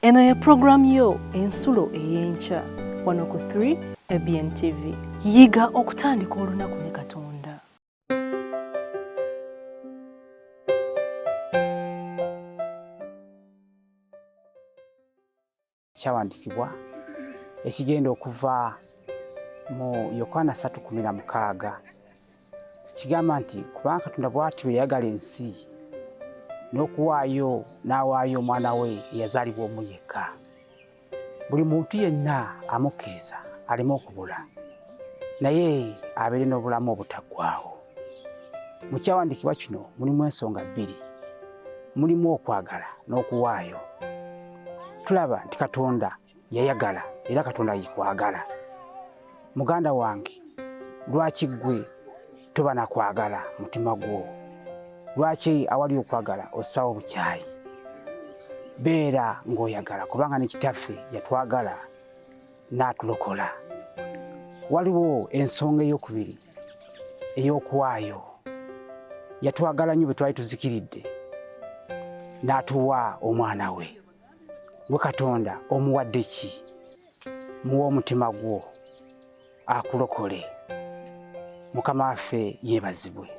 Eno ye program yo ensulo ey'enkya wano ku 3 ABN TV. Yiga okutandika olunaku ne Katonda. Kyawandikibwa ekigenda okuva mu Yokaana 3:16 kigamba nti kubanga Katonda bw'ati bwe yayagala ensi n'okuwaayo n'awaayo omwana we eyazaalibwa omu yekka, buli muntu yenna amukkiriza aleme okubula naye abeere n'obulamu obutaggwaawo. Mu kyawandikibwa kino mulimu ensonga bbiri, mulimu okwagala n'okuwaayo. Tulaba nti Katonda yayagala era Katonda yikwagala. Muganda wange, lwaki gwe toba na kwagala mutima gwo? Lwaki awali okwagala ossawo bukyayi? Beera ng'oyagala kubanga ne Kitaffe yatwagala n'atulokola. Waliwo ensonga ey'okubiri ey'okuwaayo. Yatwagala nnyo bwe twali tuzikiridde n'atuwa omwana we. Gwe Katonda omuwadde ki? Muwa omutima gwo akulokole. Mukama waffe yeebazibwe.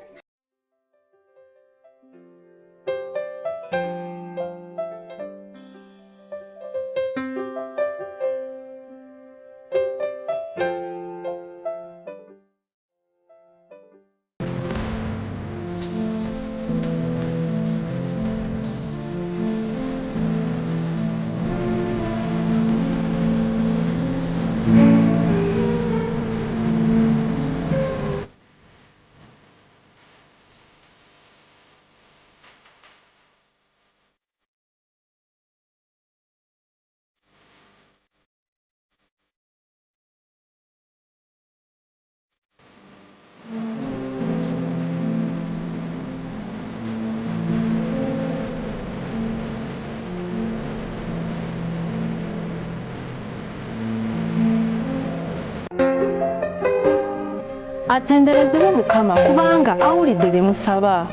Atenderezebwe Mukama kubanga awulidde bye musaba.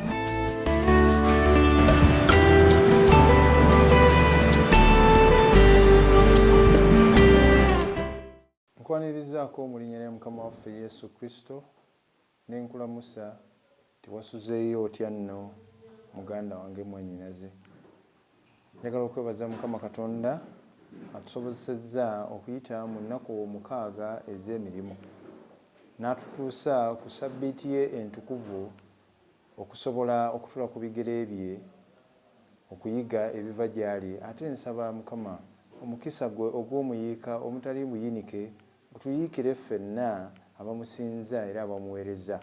Nkwanirizaako mu linnya lya Mukama waffe Yesu Kristo n'enkulamusa tiwasuzeeyo otya nno muganda wange mwannyinaze. Njagala okwebaza Mukama Katonda atusobozesezza okuyita mu nnaku 6 ez'emirimu n'atutuusa ku sabbiiti ye entukuvu okusobola okutula ku bigere bye okuyiga ebiva gy'ali. Ate nsaba Mukama omukisa gwe ogw'omuyiika omutali buyinike gutuyiikire ffenna abamusinza era abamuweereza.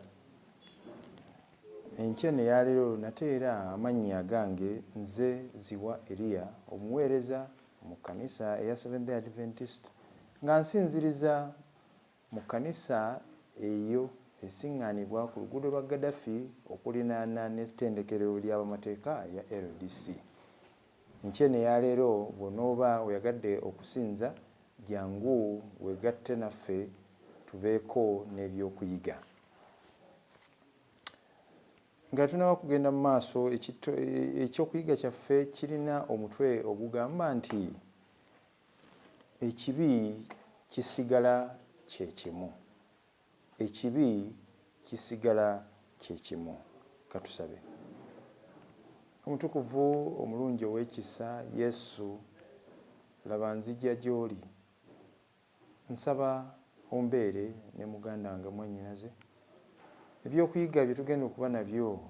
Enkya eno eya leero nateera amannya gange nze Ziwa Elia omuweereza mu kkanisa eya Seventh-day Adventist nga nsinziriza mu kkanisa eyo esiŋŋaanibwa ku luguudo lwa Gaddafi okulinaana n'ettendekero ly'abamateeka ya LDC. Enkya eno eya leero bw'onooba oyagadde okusinza jangu weegatte naffe tubeeko n'ebyokuyiga. Nga tunaba kugenda mu maaso ekyokuyiga kyaffe kirina omutwe ogugamba nti ekibi kisigala kye kimu. Ekibi kisigala kye kimu. Katusabe. Omutukuvu omulungi ow'ekisa Yesu, laba nzijja gy'oli. Nsaba ombeere ne muganda wange mwannyinaze. Ebyokuyiga bye tugenda okuba nabyo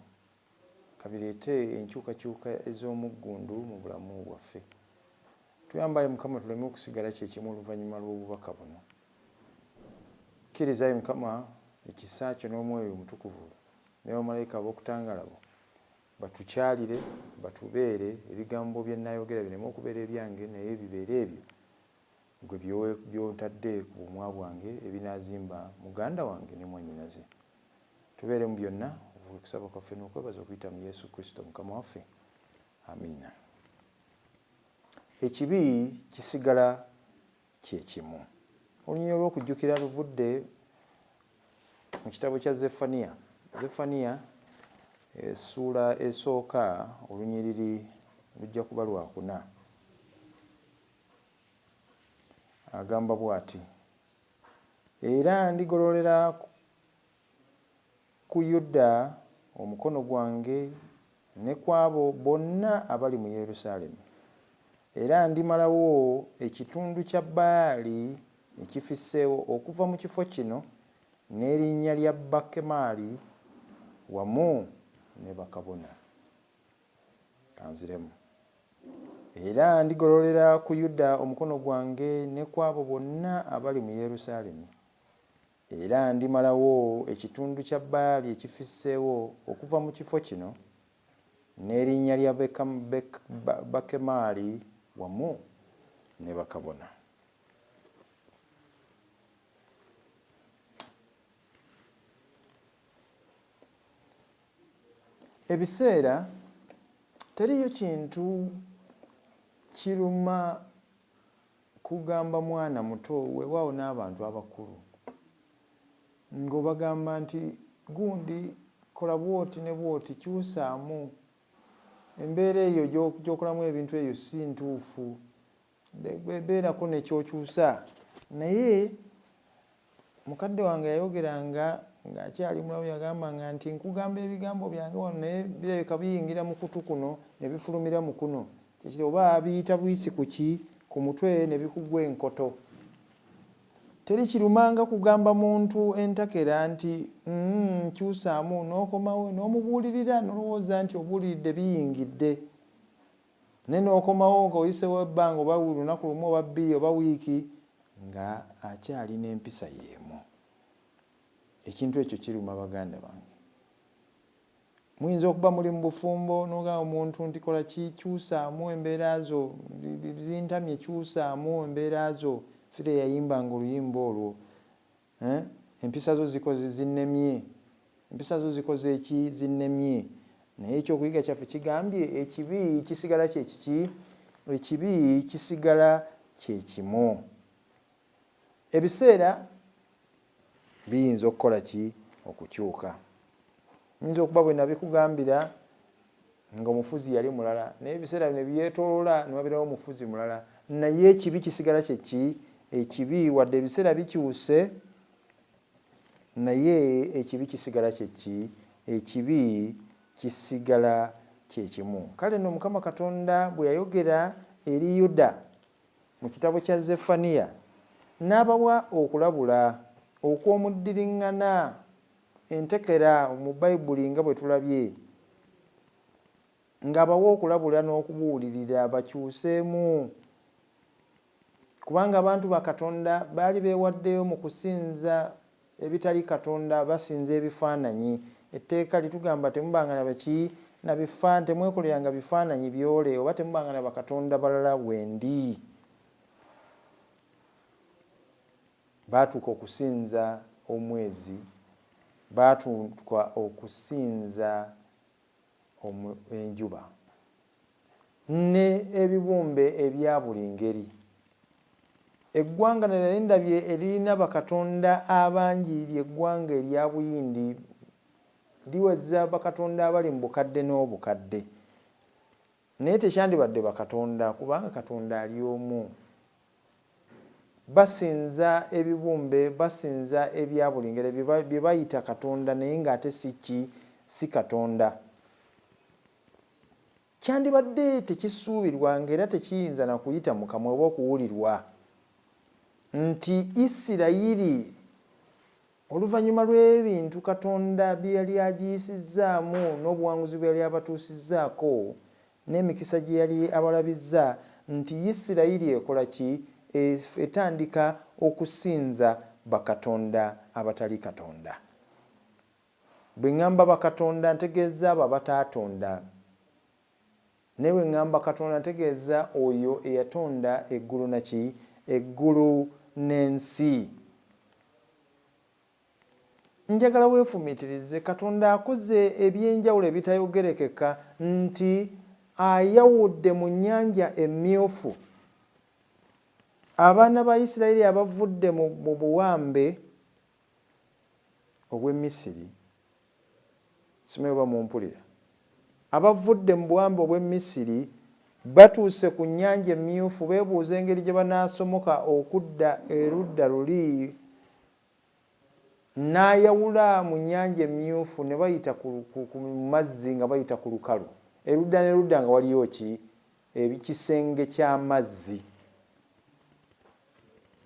kabireete enkyukakyuka ez'omuggundu mu bulamu bwaffe. Tuyambaye Mukama tuleme okusigala kye kimu oluvannyuma lw'obubaka buno. Kkirizayo Mukama ekisa kyo n'Omwoyo Omutukuvu ne bamalayika ab'okutangalabo batukyalire batubeere ebigambo bye nnaayogera bireme okubeera ebyange naye bibeere ebyo gwe by'otadde ku bumwa bwange ebinaazimba muganda wange ne mwannyinaze. Tubeere mu byonna okusaba kwaffe n'okwebaza okuyita mu Yesu Kristo Mukama waffe. Amiina. Ekibi kisigala kye kimu. Olunyiriri olw'okujjukira luvudde mu kitabo kya Zefaniya. Zefaniya essuula esooka olunyiriri lujja kuba lwa 4. agamba bw'ati: era ndigololera ku Yuda omukono gwange ne kwabo bonna abali mu Yerusaalemi, era ndimalawo ekitundu kya Baali ekifisseewo okuva mu kifo kino n'erinnya lya Bakemaali wamu ne bakabona. Kanziremu. Era ndigololera ku Yuda omukono gwange ne kwabo bonna abali mu Yerusaalemi, era ndimalawo ekitundu kya Baali ekifisseewo okuva mu kifo kino n'erinnya lya Bakemaali wamu ne bakabona. Ebiseera teriyo kintu kiruma kugamba mwana muto weewaawo n'abantu abakulu ng'obagamba nti gundi kola bwoti ne bwoti, kyusaamu embeera eyo gy'okolamu ebintu eyo si ntuufu, beerako nekyokyusa. Naye mukadde wange yayogeranga ng'akyali mulamu, yagambanga nti nkugamba ebigambo byange wano naye birabika biyingira mu kutu kuno ne bifulumira mu kuno, kyekiri oba biyita buyisi ku mutwe ne bikugwa enkoto. Teri kirumanga kugamba muntu entakera nti kyusaamu, n'okomawo n'omubuulirira n'olowooza nti obuuliridde biyingidde, ne n'okomawo ng'oyisewo ebbanga oba lunaku lumu oba bbiri oba wiiki nga akyalina empisa y'emu. Ekintu ekyo kiruma baganda bange. Muyinza okuba muli mu bufumbo n'ogamba omuntu nti kola ki, kyusaamu embeera zo, zintamye, kyusaamu embeera zo. Fire yayimbanga oluyimba olwo, empisa zo zikoze zinnemye, empisa zo zikoze eki, zinnemye. Naye ekyokuyiga kyaffe kigambye ekibi kisigala kyekiki, ekibi kisigala kyekimu. Ebiseera biyinza okukola ki? Okukyuka. Nyinza okuba bwe nabikugambira ng'omufuzi yali mulala, naye ebiseera bino byetooloola ne wabeerawo omufuzi mulala, naye ekibi kisigala kyeki? Ekibi wadde ebiseera bikyuse, naye ekibi kisigala kyeki? Ekibi kisigala kyekimu. Kale nno Mukama Katonda bwe yayogera eri Yuda mu kitabo kya Zefaniya n'abawa okulabula okw'omuddiriŋŋana entekera mu Bayibuli nga bwe tulabye, ng'abawa okulabula n'okubuulirira bakyuseemu, kubanga abantu ba Katonda baali beewaddeyo mu kusinza ebitali Katonda, basinza ebifaananyi. Etteeka litugamba temubanga na baki na bifaananyi, temwekoleranga bifaananyi byole, oba temubanga na bakatonda balala wendi. Baatuuka okusinza omwezi, baatuuka okusinza enjuba ne ebibumbe ebya buli ngeri. Eggwanga nalyo ndabye erina bakatonda abangi, ly'eggwanga erya Buyindi, liweza bakatonda abali mu bukadde n'obukadde. Naye tekyandibadde bakatonda, kubanga Katonda ali omu. Basinza ebibumbe, basinza ebya buli ngeri bye bayita Katonda naye ng'ate si Katonda. Kyandibadde tekisuubirwa ng'era tekiyinza na kuyita mu kamwa oba okuwulirwa nti Isirayiri oluvannyuma lw'ebintu Katonda bye yali agiyisizzaamu n'obuwanguzi bwe yali abatuusizzaako n'emikisa gye yali abalabizza, nti Isirayiri ekola ki? Etandika okusinza bakatonda abatali Katonda. Bwe ŋŋamba bakatonda ntegeeza abo abataatonda, naye bwe ŋŋamba Katonda ntegeeza oyo eyatonda eggulu naki? Eggulu n'ensi. Njagala weefumiitirize, Katonda akoze ebyenjawulo ebitayogerekeka, nti ayawudde mu nnyanja emmyufu abaana ba Isirayiri abavudde mu buwambe obw'e Misiri. Simanyi oba mumpulira. Abavudde mu buwambe obw'e Misiri batuuse ku nnyanja emmyufu beebuuza engeri gye banaasomoka okudda erudda luli, n'ayawula mu nnyanja emmyufu ne bayita ku mazzi nga bayita ku lukalu, erudda n'erudda nga waliyo ki ekisenge ky'amazzi.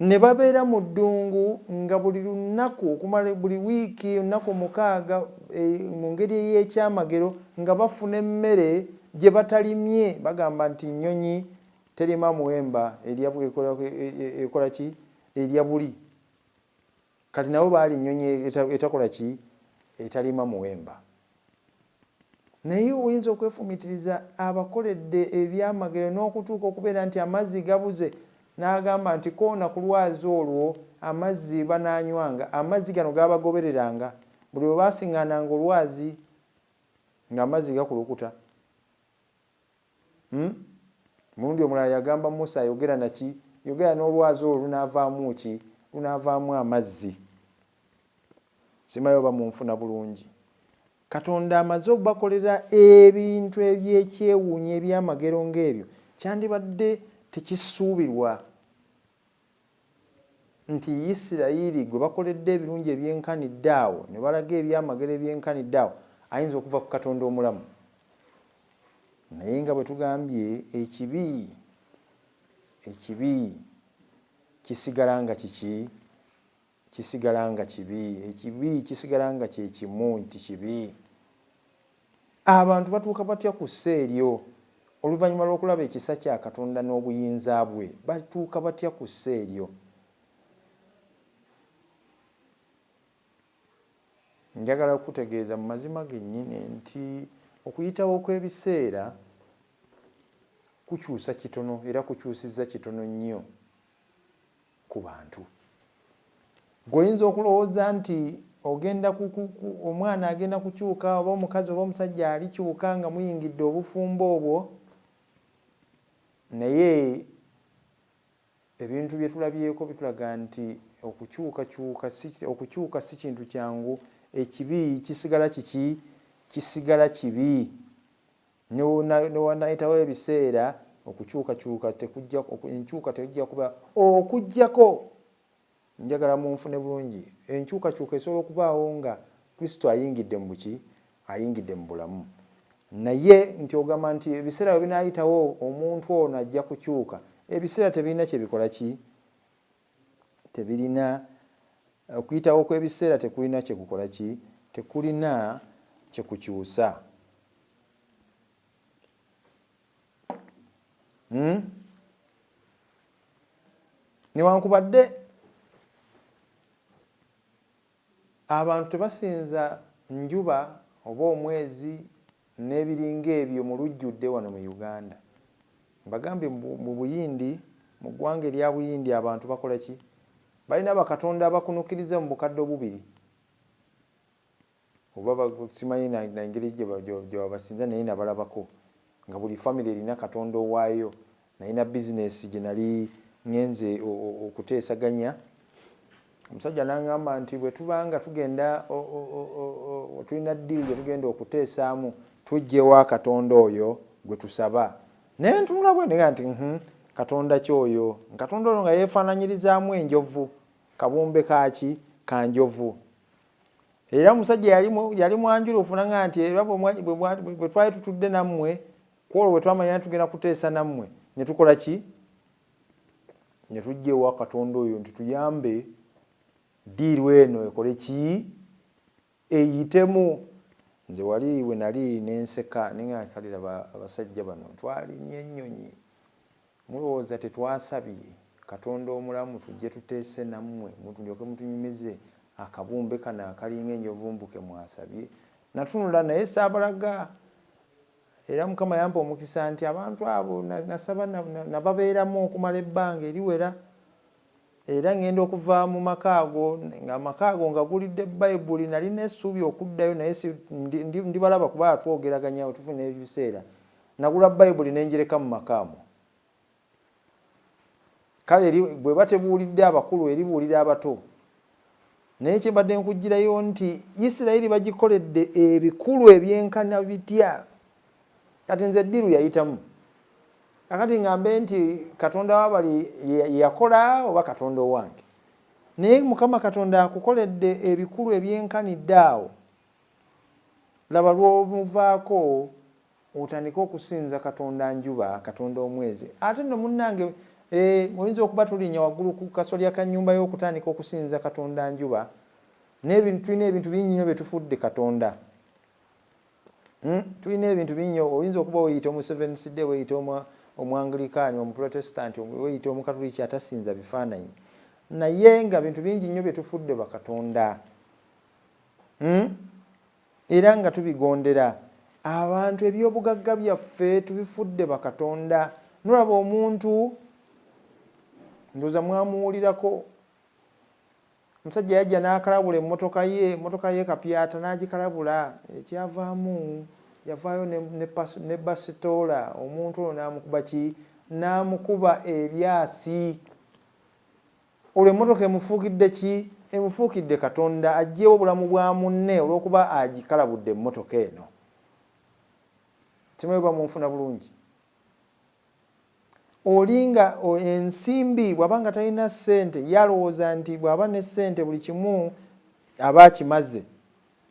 Ne babeera mu ddungu nga buli lunaku okumala buli wiiki lunaku 6 mu ngeri ey'ekyamagero nga bafuna emmere gye batalimye. Bagamba nti nnyonyi terima muwemba ekola ki erya buli, kati nabo baali nnyonyi etakola ki etalima muwemba. Naye oyinza okwefumitiriza abakoledde ebyamagero n'okutuuka okubeera nti amazzi gabuze, n'agamba nti koona ku lwazi olwo amazzi banaanywanga, amazzi gano gabagobereranga buli bwe baasiŋŋaananga olwazi ng'amazzi gakulukuta. Mulundi omulala yagamba Musa yogera naki, yogera n'olwazi olwo lunaavaamu ki, lunaavaamu amazzi. Simayo bamunfuna bulungi. Katonda amaze okubakolera ebintu ebyekyewuunyo ebyamagero ng'ebyo, kyandibadde tekisuubirwa nti Isirayiri gwe bakoledde ebirungi ebyenkanidde awo ne balaga ebyamagero ebyenkanidde awo ayinza okuva ku Katonda omulamu. Naye nga bwe tugambye ekibi kisigala nga kiki, kisigala nga kibi, ekibi kisigala nga kye kimu nti kibi. Abantu batuuka batya ku sseeryo oluvannyuma lw'okulaba ekisa kya Katonda n'obuyinza bwe, batuuka batya ku sseeryo? Njagala okutegeeza mu mazima gennyini nti okuyitawo kw'ebiseera kukyusa kitono era kukyusizza kitono nnyo ku bantu. Goyinza okulowooza nti ogenda omwana agenda kukyuka oba omukazi oba omusajja alikyuka nga muyingidde obufumbo obwo, naye ebintu bye tulabyeko bitulaga nti okukyuka si kintu kyangu. Ekibi kisigala kiki, kisigala kibi. Newanayitawo ebiseera okukyukakyuka enkyuka tejja kuba okujjako. Njagala munfune bulungi, enkyukakyuka esobola okubaawo nga Kristo ayingidde mu buki, ayingidde mu bulamu. Naye nti ogamba nti ebiseera bwe binaayitawo omuntu ono ajja kukyuka, ebiseera tebirina kye bikola ki, tebirina okuyitawo kw'ebiseera tekulina kye kukola ki, tekulina kye kukyusa. Newankubadde abantu tebasinza njuba oba omwezi n'ebiringa ebyo mu lujjudde wano mu Uganda. Mbagambye mu Buyindi, mu ggwanga erya Buyindi abantu bakola ki? Balina bakatonda abakunukiriza mu bukadde obubiri. Oba simanyi na engeri gye babasinza naye nabalabako nga buli famire erina katonda owaayo. Nalina bizinesi gye nali ngenze okuteesaganya. Omusajja n'aŋŋamba nti bwe tubanga tugenda tulina ddiiru gye tugenda okuteesaamu tuggyewo katonda oyo gwe tusaba. Naye ntunula bwe nega nti katonda kyoyo, katonda oyo nga yeefaananyirizaamu enjovu, kabumbe kaki ka njovu. Era omusajja yali mwanjulufu nga nti era bwe twali tutudde nammwe kwolwo bwe twamanya tugenda kuteesa nammwe ne tukola ki, ne tuggyewo katonda oyo nti tuyambe ddiiru eno ekole ki, eyitemu. Nze wali we nali nenseka nenga kalira abasajja bano twalinye ennyonyi, mulowooza tetwasabye katonda omulamu tujje tuteese nammwe mutulyoke mutunyumize akabumbe kano akalinga enjovu mbuke mwasabye. Natunula naye saabalaga, era Mukama yampa omukisa nti abantu abo nasaba nababeeramu okumala ebbanga eriwera. Era ngenda okuva mu maka ago nga amaka ago nga gulidde Bayibuli, nalina essuubi okuddayo naye ndibalaba kuba twogeraganya tufuna ebiseera. Nagula Bayibuli nenjereka mu makaamu. Kale bwe batebuulidde abakulu eribuulira abato. Naye kyembadde nkugirayo nti Isirayiri bagikoledde ebikulu ebyenkana bitya. Kati nze ddiiru yayitamu. akati ngambe nti Katonda wabali yakola oba Katonda owange. Naye Mukama Katonda akukoledde ebikulu ebyenkanidde awo. Laba lw'omuvaako otandika okusinza Katonda njuba, Katonda omwezi. Ate nno munnange oyinza okuba tulinnya waggulu ku kasolya ka nnyumba y'okutandika okusinza Katonda njuba. Tulina ebintu bingi nnyo bye tufudde Katonda. Tulina ebintu bingi, oyinza okuba weyita omu Seventh Day, weyita Omwanglikani, Omuprotestanti, weyita Omukatuliki atasinza bifaananyi. Naye nga bintu bingi nnyo bye tufudde bakatonda. Era nga tubigondera. Abantu ebyobugagga byaffe tubifudde bakatonda. Nolaba omuntu ndoza mwamuwulirako omusajja yajja n'akalabula emmotoka ye kapyata n'agikalabula, ekyavaamu yavaayo ne basitoola. Omuntu olwo n'amukuba ki? N'amukuba ebyasi. Olwo emmotoka emufuukidde ki? Emufuukidde Katonda aggyewo obulamu bwa munne olw'okuba agikalabudde emmotoka eno. Kimweba munfuna bulungi. Olinga ensimbi bw'abanga talina ssente yalowooza nti bw'aba ne ssente buli kimu aba akimaze.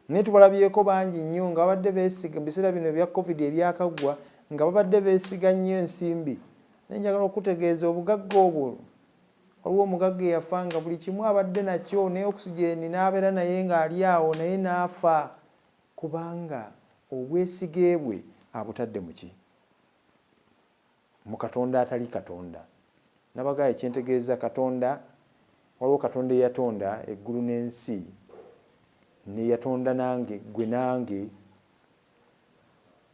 Naye tubalabyeko bangi nnyo nga babadde beesiga mu biseera bino ebya COVID ebyakaggwa nga babadde beesiga nnyo ensimbi. Naye njagala okutegeeza obugagga obwo, waliwo omugagga eyafa nga buli kimu abadde nakyo, naye oxygen n'abeera naye ng'ali awo naye n'afa kubanga obwesige bwe abutadde mu ki? Mu Katonda atali Katonda. Nabagaye kyentegeeza Katonda, waliwo Katonda eyatonda eggulu n'ensi, ne yatonda nange gwe nange.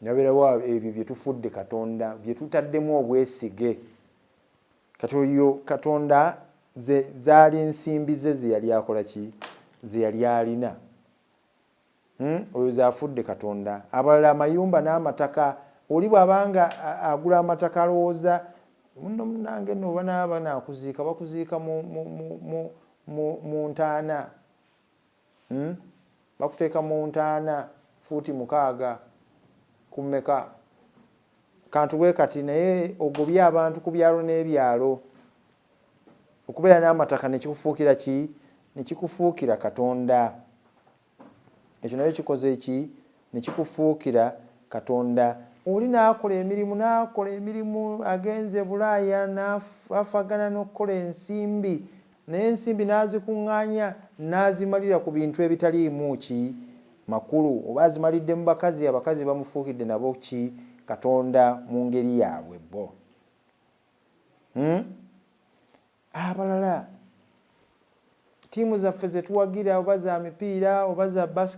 Nabeerawo ebyo bye tufudde Katonda, bye tutaddemu obwesige. Katonda zaali ensimbi ze yali akola ki? Ze yali alina. Oyo zaafudde Katonda. Abalala amayumba n'amataka. Oli bw'abanga agula amataka alowooza muno munnange no banaaba nakuziika bakuziika mu ntaana. Bakuteeka mu ntaana fuuti 6 kummeka. Kantu bwe kati naye ogobye abantu ku byalo n'ebyalo. Okubeera n'amataka ne kikufuukira ki? Ne kikufuukira Katonda. Ekyo nayo kikoze ki? Ne kikufuukira Katonda. Oli n'akola emirimu agenze Bulaaya n'afagana n'okukola ensimbi. Naye ensimbi n'azikuŋŋaanya n'azimalira ku bintu ebitaliimu ki? Makulu. Oba azimalidde mu bakazi, abakazi bamufuukidde nabo ki? Katonda mu ngeri yaabwe bo. Abalala ttiimu zaffe ze tuwagira oba za mipiira oba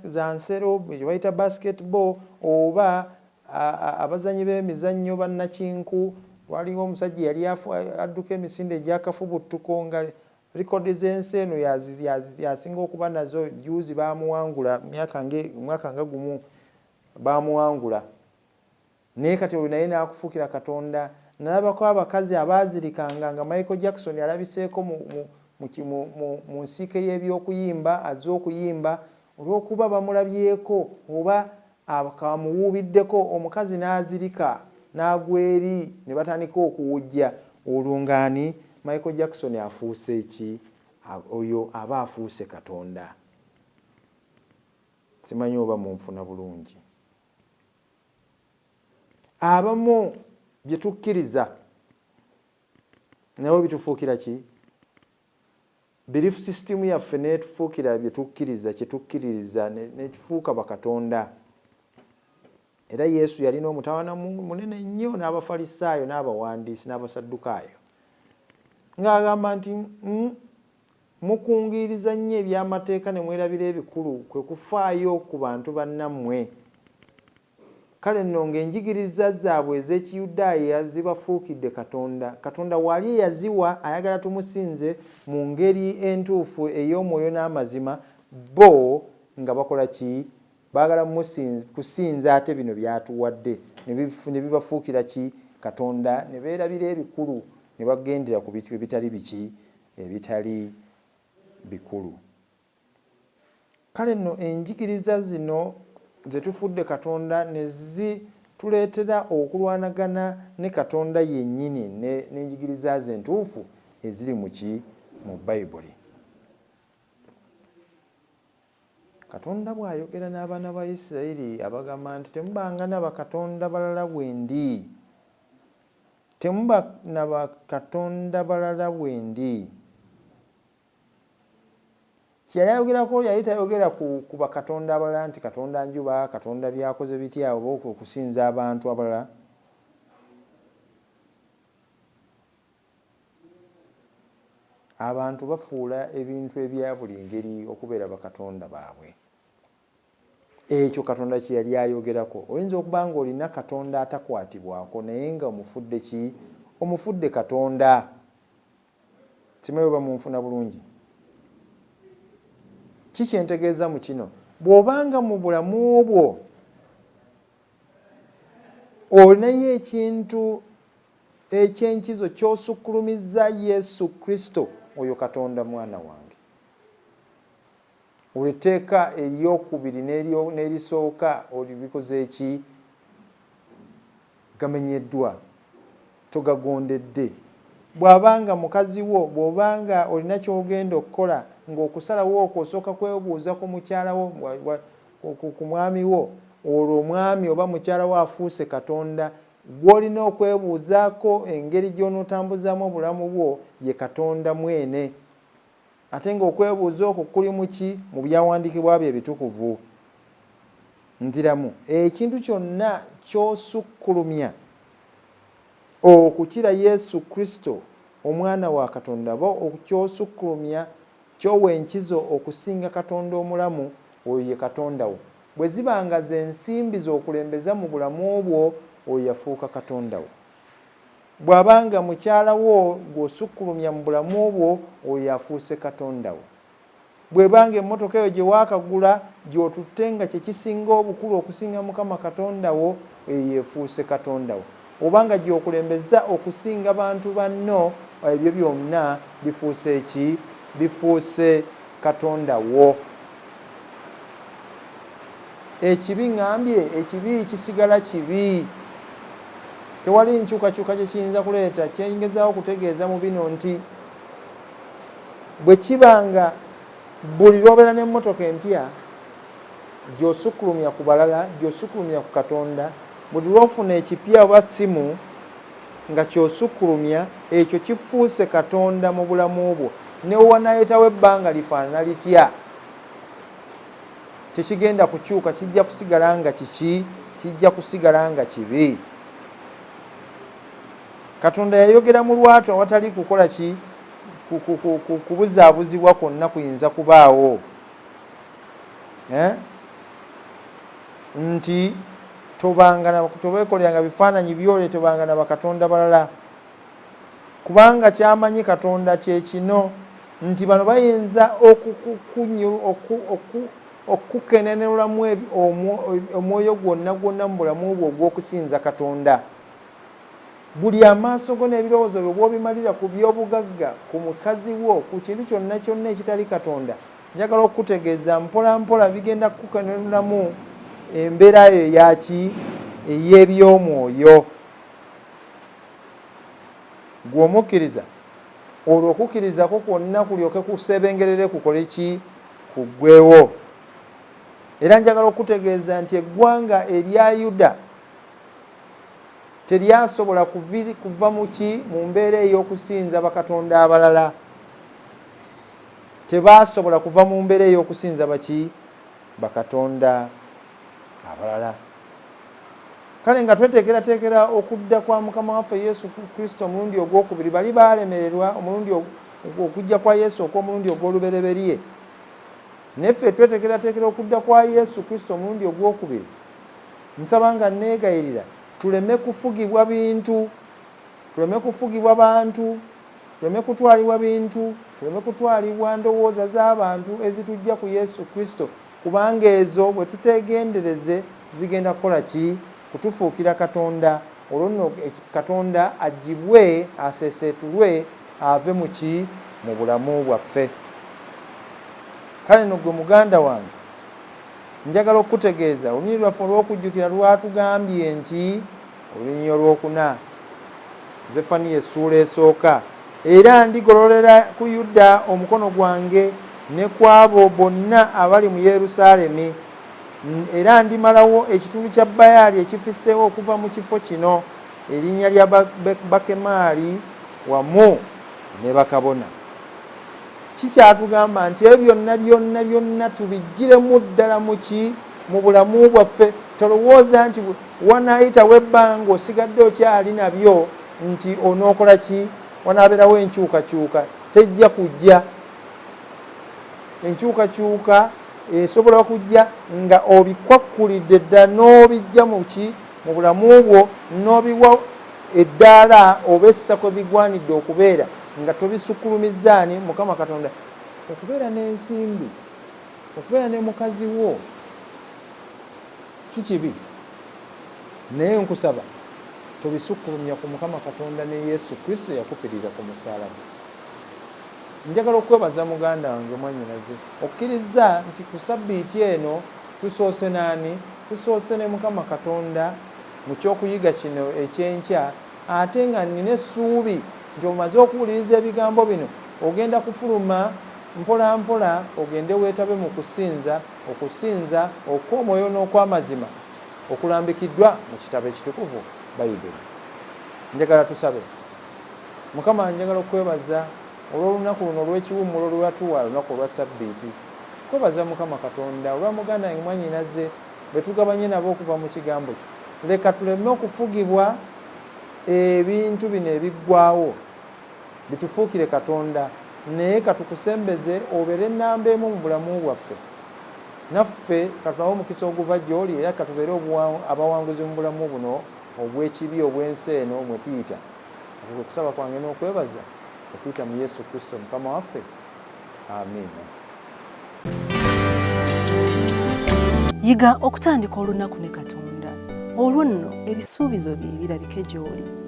za nsero bwe bayita basketball oba abazanyi b'emizannyo bannakinku. Waliwo omusajja yali adduka emisinde egyakafubuttuko nga likodi z'ensi eno yasinga okuba nazo. Juzi baamuwangula omwaka nga gumu baamuwangula. Naye kati oyo naye n'akufuukira Katonda. Nalabako abakazi abaazirikanga nga Michael Jackson alabiseeko mu nsiike y'ebyokuyimba azze okuyimba olw'okuba bamulabyeko oba akamuwuubiddeko, omukazi n'azirika n'agwa eri ne batandika okuwujja. Olwo ng'ani? Michael Jackson afuuse ki? Oyo aba afuuse Katonda. Simanyi oba munfuna bulungi. Abamu bye tukkiriza nabo bitufuukira ki? Belief system yaffe netufuukira bye tukkiriza, kye tukkiririza nekifuuka bakatonda. Era Yesu yalina omutawana munene nnyo n'Abafalisaayo n'Abawandiisi n'Abasaddukaayo ng'agamba nti mukungiriza nnyo eby'amateeka ne mwerabira ebikulu, kwe kufaayo ku bantu bannammwe. Kale nno ng'enjigiriza zaabwe ez'Ekiyudaaya zibafuukidde Katonda. Katonda wali yaziwa ayagala tumusinze mu ngeri entuufu ey'omwoyo n'amazima, bo nga bakola ki? Baagala kusinza ate bino byatuwadde ne bibafuukira ki? Katonda. Ne beerabira ebikulu ne bagendera ku bintu ebitali biki? Ebitali bikulu. Kale nno enjigiriza zino ze tufudde Katonda ne tuleetera okulwanagana ne Katonda yennyini n'enjigiriza ze entuufu eziri mu Bayibuli. Katonda bw'ayogera n'abaana ba Isirayiri abagamba nti temubanga na bakatonda balala wendi, temuba na bakatonda balala wendi. Kyeyali ayogerako yali tayogera ku bakatonda abalala nti Katonda njuba, Katonda byakoze bitya oba okusinza abantu abalala. Abantu bafuula ebintu ebya buli ngeri okubeera bakatonda baabwe. Ekyo Katonda kye yali ayogerako. Oyinza okuba nga olina Katonda atakwatibwako naye nga omufudde ki? Omufudde Katonda. Simanyi oba munfuna bulungi. Kikyentegeeza mu kino, bw'obanga mu bulamu bwo olinayo ekintu ekyenkizo ky'osukkulumizza Yesu Kristo, oyo Katonda mwana wange. Oliteeka eryokubiri n'erisooka olibikoze eki? Gamenyeddwa, togagondedde. Bw'abanga mukazi wo, bw'obanga olina ky'ogenda okukola ng'okusalawo okwo osooka kwebuuza ku mukyala wo, ku mwami wo, olwo omwami oba mukyala wo afuuse Katonda, gw'olina okwebuuzaako engeri gy'onootambuzaamu obulamu bwo ye Katonda mwene. Ate ng'okwebuuza okwo kuli mu ki? Mu byawandiikibwa bye ebitukuvu. Nziramu ekintu kyonna ky'osukkulumya okukira Yesu Kristo omwana wa Katonda, bo okyosukkulumya kyowa enkizo okusinga Katonda omulamu, oyo ye Katonda wo. Bwe zibanga ze nsimbi z'okulembeza mu bulamu bwo, oyo yafuuka Katonda wo. Bw'abanga mukyala wo gw'osukkulumya mu bulamu bwo, oyo yafuuse Katonda wo. Bw'ebanga emmotoka eyo gye waakagula gy'otutte nga kye kisinga obukulu okusinga Mukama Katonda wo, eyo yefuuse Katonda wo. Obanga gy'okulembeza okusinga bantu banno, ebyo byonna bifuuse eki? Bifuuse Katonda wo. Ekibi ngambye, ekibi kisigala kibi. Tewali nkyukakyuka kye kiyinza kuleeta. Kyengezaawo okutegeeza mu bino nti bwe kibanga buli lw'obeera n'emmotoka empya gy'osukkulumya ku balala, gy'osukkulumya ku Katonda, buli lw'ofuna ekipya oba simu nga ky'osukkulumya, ekyo kifuuse Katonda mu bulamu bwo. Ne wanaayitawo ebbanga lifaanana litya, tekigenda kukyuka, kijja kusigala nga kiki? Kijja kusigala nga kibi. Katonda yayogera mu lwatu awatali kukola ki? Kubuzaabuzibwa kwonna kuyinza kubaawo. Nti tobeekoleranga bifaananyi byole, tobanga na bakatonda balala. Kubanga kyamanyi Katonda kye kino nti bano bayinza okukeneneramu omwoyo gwonna mu bulamu bwo ogw'okusinza Katonda. Buli amaaso go n'ebirowoozo byo bw'obimalira ku by'obugagga, ku mukazi wo, ku kintu kyonna kyonna ekitali Katonda, njagala okutegeeza mpola mpola bigenda kukeneneramu embeera yo eyaki? Ey'ebyomwoyo. Gw'omukkiriza, olwo okukkirizako kwonna kulyoke kusebengerere kukole ki? Kuggwewo. Era njagala okutegeeza nti eggwanga erya Yuda teryasobola kuva mu ki? Mu mbeera ey'okusinza bakatonda abalala. Tebaasobola kuva mu mbeera ey'okusinza baki? Bakatonda abalala. Kale nga tweteekerateekera okudda kwa Mukama waffe Yesu Kristo omulundi ogwokubiri, bali baalemererwa omulundi okujja kwa Yesu okw'omulundi ogw'olubereberye. Neffe tweteekerateekera okudda kwa Yesu Kristo omulundi ogwokubiri. Nsaba nga neegayirira tuleme kufugibwa bintu, tuleme kufugibwa bantu, tuleme kutwalibwa bintu, tuleme kutwalibwa ndowooza z'abantu ezitujja ku Yesu Kristo, kubanga ezo bwe tuteegendereze zigenda kukola ki? Kutufuukira Katonda. Olwo nno Katonda agibwe, aseeseetulwe, ave mu ki? Mu bulamu bwaffe. Kale nno gwe muganda wange, njagala okutegeeza olunyi lwaffe olw'okujjukira lwatugambye nti olunyi olwokuna Zefaniya essuula esooka, era ndigololera ku Yuda omukono gwange ne kwabo bonna abali mu Yerusaalemi, era ndimalawo ekitundu kya Baali ekifisseewo okuva mu kifo kino, erinnya lya Bakemaali wamu ne bakabona. Kikyatugamba nti ebyo byonna tubigiremu ddala mu bulamu bwaffe. Tolowooza nti wanaayitawo ebbanga osigadde okyali nabyo nti onookola ki, wanaabeerawo enkyukakyuka. Tejja kujja. Enkyukakyuka esobola kujja nga obikwakkulidde ddala n'obijja mu bulamu bwo, n'obiwa eddaala oba essa kwe bigwanidde okubeera, nga tobisukkulumizzaani Mukama Katonda. Okubeera n'ensimbi, okubeera ne mukazi wo si kibi, naye nkusaba tobisukkulumya ku Mukama Katonda ne Yesu Kristo yakufirira ku musaalaba. Njagala okwebaza muganda wange mwannyinaze okkiriza nti ku sabbiiti eno tusoose n'ani? Tusoose ne Mukama Katonda mu kyokuyiga kino ekyenkya, ate nga nina essuubi nti omaze okuwuliriza ebigambo bino ogenda kufuluma mpola mpola ogende weetabe mu okusinza okw'omwoyo n'okw'amazima okulambikiddwa mu kitabo ekitukuvu Bayibuli. Njagala tusabe. Mukama, njagala okwebaza olw'olunaku luno olw'ekiwummulo lwe watuwa, olunaku olwa sabbiiti. Kwebaza Mukama Katonda olwa muganda wange mwannyinaze be tugabanye nabo okuva mu kigambo kyo. Leka tuleme okufugibwa ebintu bino ebiggwaawo bitufuukire Katonda, naye katukusembeze obeere ennamba emu mu bulamu bwaffe. Naffe katunawo omukisa oguva gy'oli, era katubeere abawanguzi mu bulamu buno obw'ekibi obw'ensi eno mwe tuyita. Okusaba kwange n'okwebaza okuyita mu Yesu Kristo Mukama waffe. Amiina. Yiga okutandika olunaku ne Katonda. Olwo nno ebisuubizo bye birabike gy'oli.